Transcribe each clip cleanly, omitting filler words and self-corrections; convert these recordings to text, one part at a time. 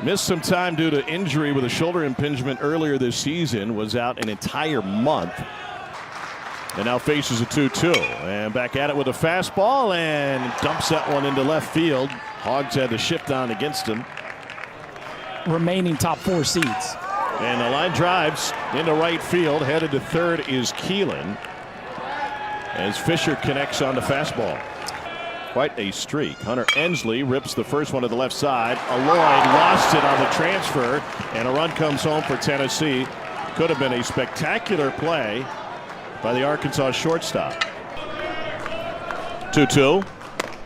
Missed some time due to injury with a shoulder impingement earlier this season. Was out an entire month. And now faces a 2-2. And back at it with a fastball and dumps that one into left field. Hogs had to shift on against him. Remaining top 4 seeds. And the line drives into right field. Headed to third is Keelan as Fisher connects on the fastball. Quite a streak. Hunter Ensley rips the first one to the left side. Lloyd lost it on the transfer, and a run comes home for Tennessee. Could have been a spectacular play by the Arkansas shortstop. 2-2.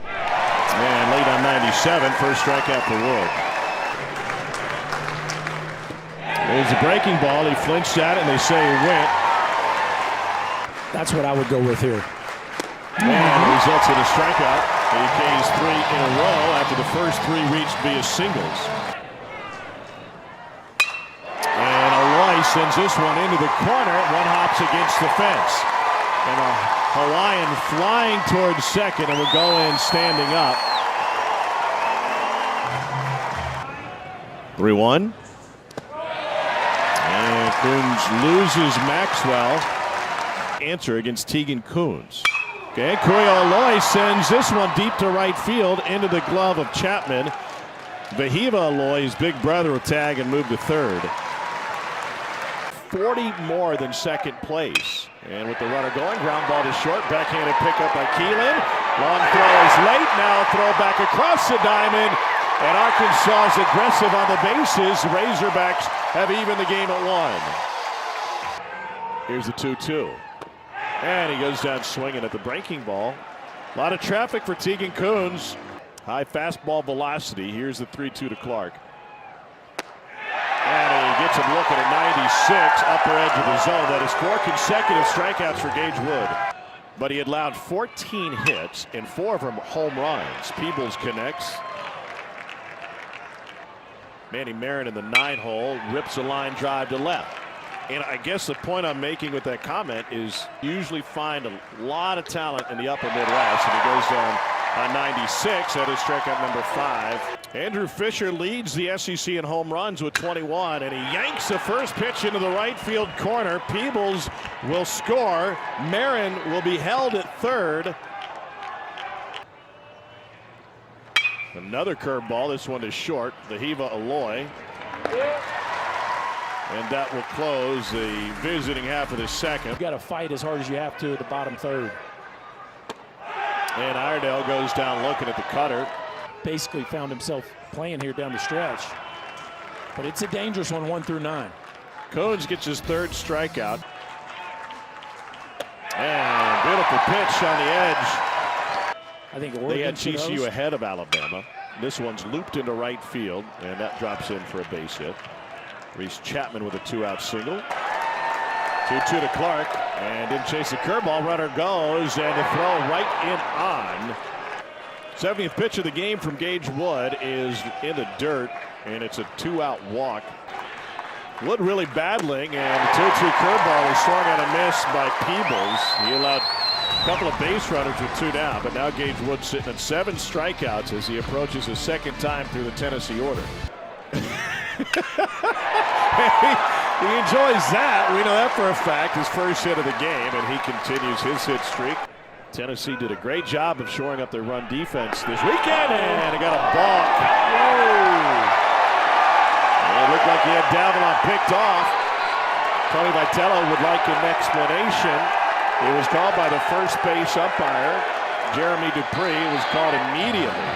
And late on 97, first strikeout for Wood. There's a breaking ball. He flinched at it, and they say he went. That's what I would go with here. And results in a strikeout. He Ks 3 in a row after the first 3 reached via singles. And Aloy sends this one into the corner. One hops against the fence. And a Hawaiian flying towards second and will go in standing up. 3-1. And Coons loses Maxwell. Answer against Tegan Coons. Okay, Kurio Aloy sends this one deep to right field into the glove of Chapman. Vahiva Aloy's big brother will tag and move to third. 40 more than second place. And with the runner going, ground ball to short, backhanded pickup by Keelan. Long throw is late, now throw back across the diamond. And Arkansas is aggressive on the bases. Razorbacks have even the game at 1. Here's the 2-2. And he goes down swinging at the breaking ball. A lot of traffic for Tegan Coons. High fastball velocity. Here's the 3-2 to Clark. And he gets him looking at 96, upper edge of the zone. That is 4 consecutive strikeouts for Gage Wood. But he had allowed 14 hits and 4 of them home runs. Peebles connects. Manny Marin in the 9-hole rips a line drive to left. And I guess the point I'm making with that comment is usually find a lot of talent in the upper Midwest, and he goes down on 96. That is strikeout number 5. Andrew Fisher leads the SEC in home runs with 21, and he yanks the first pitch into the right field corner. Peebles will score. Marin will be held at third. Another curveball. This one is short. Vahiva Aloy. And that will close the visiting half of the second. You got to fight as hard as you have to at the bottom third. And Iredale goes down looking at the cutter. Basically found himself playing here down the stretch. But it's a dangerous one, 1 through 9. Coons gets his 3rd strikeout. And beautiful pitch on the edge. I think Oregon they had TCU ahead of Alabama. This one's looped into right field, and that drops in for a base hit. Reese Chapman with a 2-out single. 2-2 to Clark, and didn't chase the curveball. Runner goes, and the throw right in on. 70th pitch of the game from Gage Wood is in the dirt, and it's a 2-out walk. Wood really battling, and the 2-2 curveball is swung on a miss by Peebles. He allowed a couple of base runners with 2 down, but now Gage Wood sitting at 7 strikeouts as he approaches his 2nd time through the Tennessee order. He enjoys that. We know that for a fact. His first hit of the game, and he continues his hit streak. Tennessee did a great job of shoring up their run defense this weekend, and he got a balk. It looked like he had Davalon picked off. Tony Vitello would like an explanation. It was called by the first base umpire, Jeremy Dupree. It was called immediately.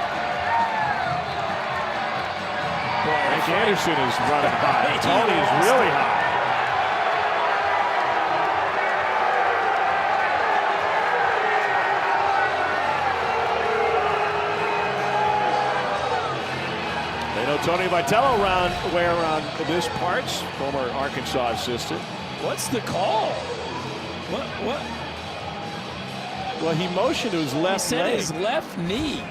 Frank Anderson is running high. Tony is really high. They know Tony Vitello around this parts, former Arkansas assistant. What's the call? What? Well, he motioned to his left leg. He said his left knee.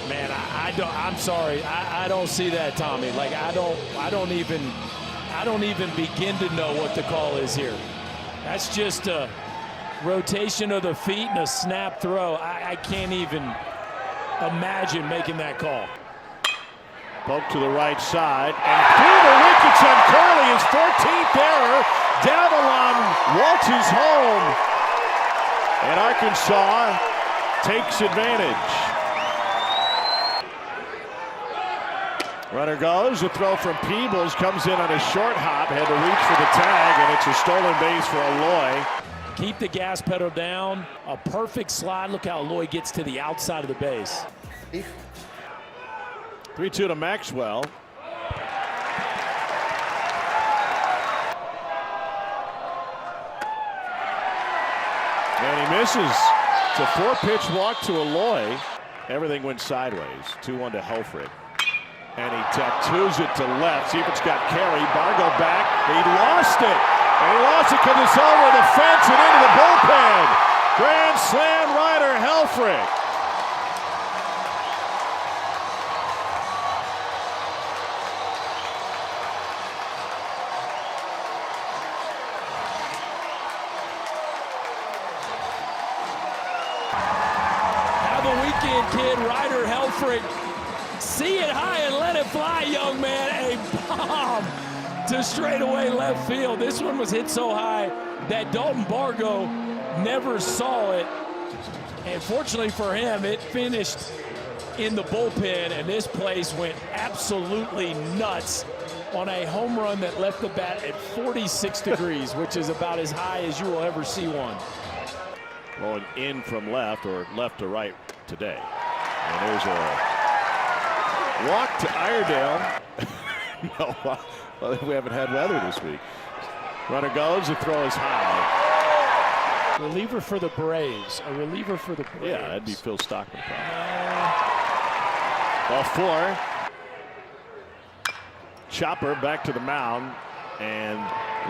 Man, I'm sorry. I don't see that, Tommy. Like I don't even begin to know what the call is here. That's just a rotation of the feet and a snap throw. I can't even imagine making that call. Poke to the right side, and through the wickets on Curley, his 14th error. Davalon waltzes home, and Arkansas takes advantage. Runner goes, a throw from Peebles, comes in on a short hop, had to reach for the tag, and it's a stolen base for Aloy. Keep the gas pedal down. A perfect slide. Look how Aloy gets to the outside of the base. 3-2 to Maxwell. And he misses. It's a 4-pitch walk to Aloy. Everything went sideways. 2-1 to Helfrich. And he tattoos it to left. See if it's got carry. Bargo back. He lost it. And he lost it because it's over the fence and into the bullpen. Grand slam Ryder Helfrich. Have a weekend, kid. Ryder Helfrich. See it high and let it fly, young man. A bomb to straightaway left field. This one was hit so high that Dalton Bargo never saw it. And fortunately for him, it finished in the bullpen, and this place went absolutely nuts on a home run that left the bat at 46 degrees, which is about as high as you will ever see one. Going in from left or left to right today. And there's a walk to Iredale. No, well, we haven't had weather this week. Runner goes, the throw is high. Reliever for the Braves. A reliever for the Braves. Yeah, that'd be Phil Stockman. Ball 4. Chopper back to the mound, and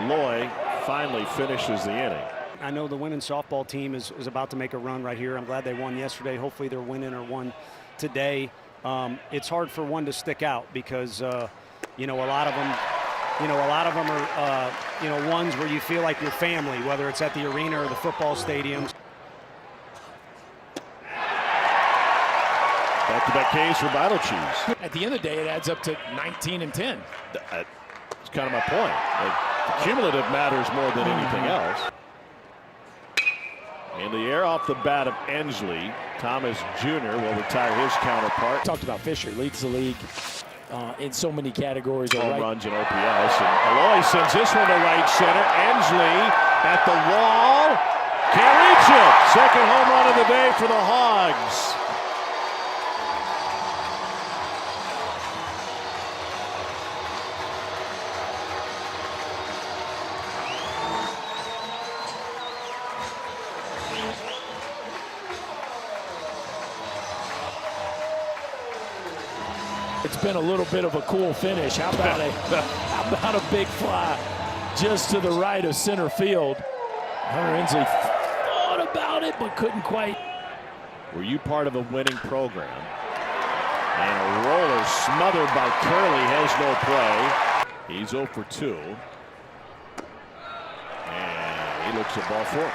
Loy finally finishes the inning. I know the women's softball team is about to make a run right here. I'm glad they won yesterday. Hopefully they're winning or won today. It's hard for one to stick out because you know, a lot of them are you know, ones where you feel like your family, whether it's at the arena or the football stadiums. Back-to-back Ks for Battle Cheese. At the end of the day, it adds up to 19 and 10. That's kind of my point. Like, the cumulative matters more than anything else. In the air off the bat of Ensley, Thomas Jr. will retire his counterpart. Talked about Fisher, leads the league in so many categories. Home runs and OPS. And Aloy sends this one to right center. Ensley at the wall. Can't reach it. Second home run of the day for the Hogs. It's been a little bit of a cool finish. How about a big fly just to the right of center field? Hunter Ensley thought about it but couldn't quite. Were you part of a winning program? And a roller smothered by Curley has no play. He's 0 for 2. And he looks at ball 4.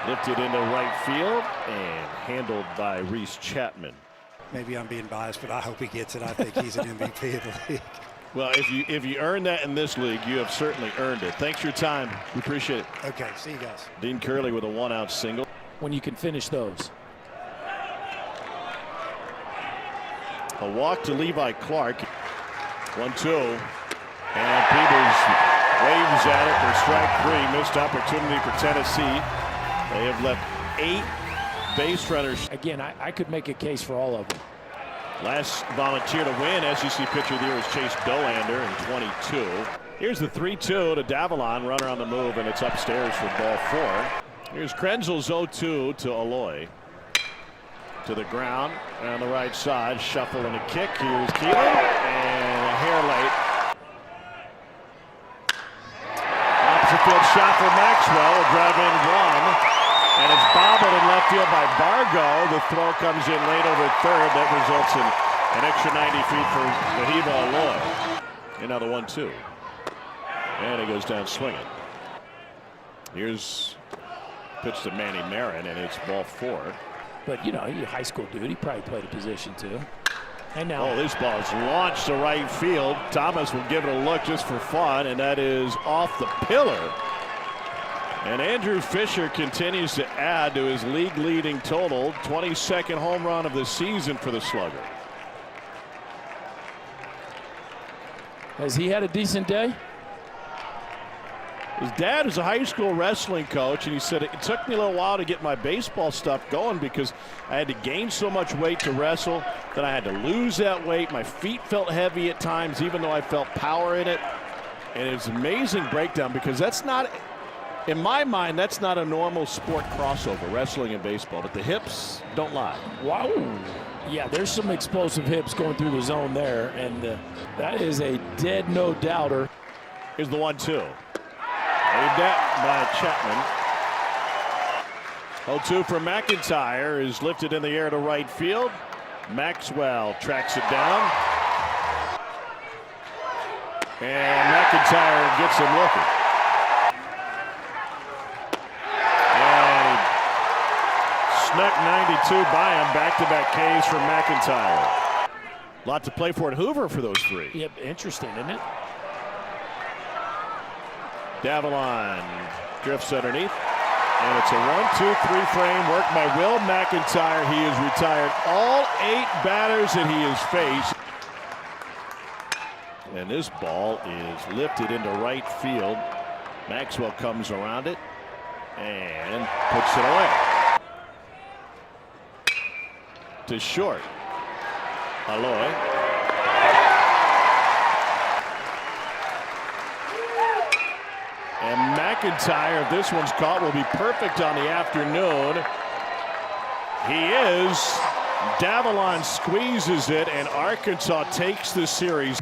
Lifted into right field and handled by Reese Chapman. Maybe I'm being biased, but I hope he gets it. I think he's an MVP of the league. Well, if you earn that in this league, you have certainly earned it. Thanks for your time. We appreciate it. Okay, see you guys. Dean Curley with a 1-out single. When you can finish those. A walk to Levi Clark. 1-2. And Peebles waves at it for strike 3. Missed opportunity for Tennessee. They have left 8 base runners. Again, I could make a case for all of them. Last volunteer to win SEC Pitcher of the Year is Chase Dollander in 22. Here's the 3-2 to Davalon, runner on the move, and it's upstairs for ball 4. Here's Krenzel's 0-2 to Aloy. To the ground on the right side, shuffle and a kick. Here's Keelan, and a hair late. Opposite field shot for Maxwell, will drive in 1. And it's bobbled in left field by Bargo. The throw comes in late over third. That results in an extra 90 feet for Wahiba Aloy. And now the 1-2. And he goes down swinging. Here's pitch to Manny Marin, and it's ball 4. But, you know, he's a high school dude. He probably played a position too. And now. Oh, this ball is launched to right field. Thomas will give it a look just for fun, and that is off the pillar. And Andrew Fisher continues to add to his league-leading total. 22nd home run of the season for the Slugger. Has he had a decent day? His dad is a high school wrestling coach, and he said it took me a little while to get my baseball stuff going because I had to gain so much weight to wrestle. Then I had to lose that weight. My feet felt heavy at times, even though I felt power in it. And it's an amazing breakdown because that's not, in my mind, that's not a normal sport crossover, wrestling and baseball. But the hips don't lie. Wow. Yeah, there's some explosive hips going through the zone there, and that is a dead no-doubter. Here's the 1-2. Aimed at by Chapman. 0-2 for McIntyre is lifted in the air to right field. Maxwell tracks it down. And McIntyre gets him looking. And snuck 92 by him. Back-to-back Ks from McIntyre. A lot to play for at Hoover for those three. Yep, interesting, isn't it? Davalon drifts underneath, and it's a 1-2-3 frame worked by Will McIntyre. He has retired all 8 batters that he has faced. And this ball is lifted into right field. Maxwell comes around it and puts it away. To short. Aloy. And McIntyre, if this one's caught, will be perfect on the afternoon. He is. Davalon squeezes it, and Arkansas takes the series.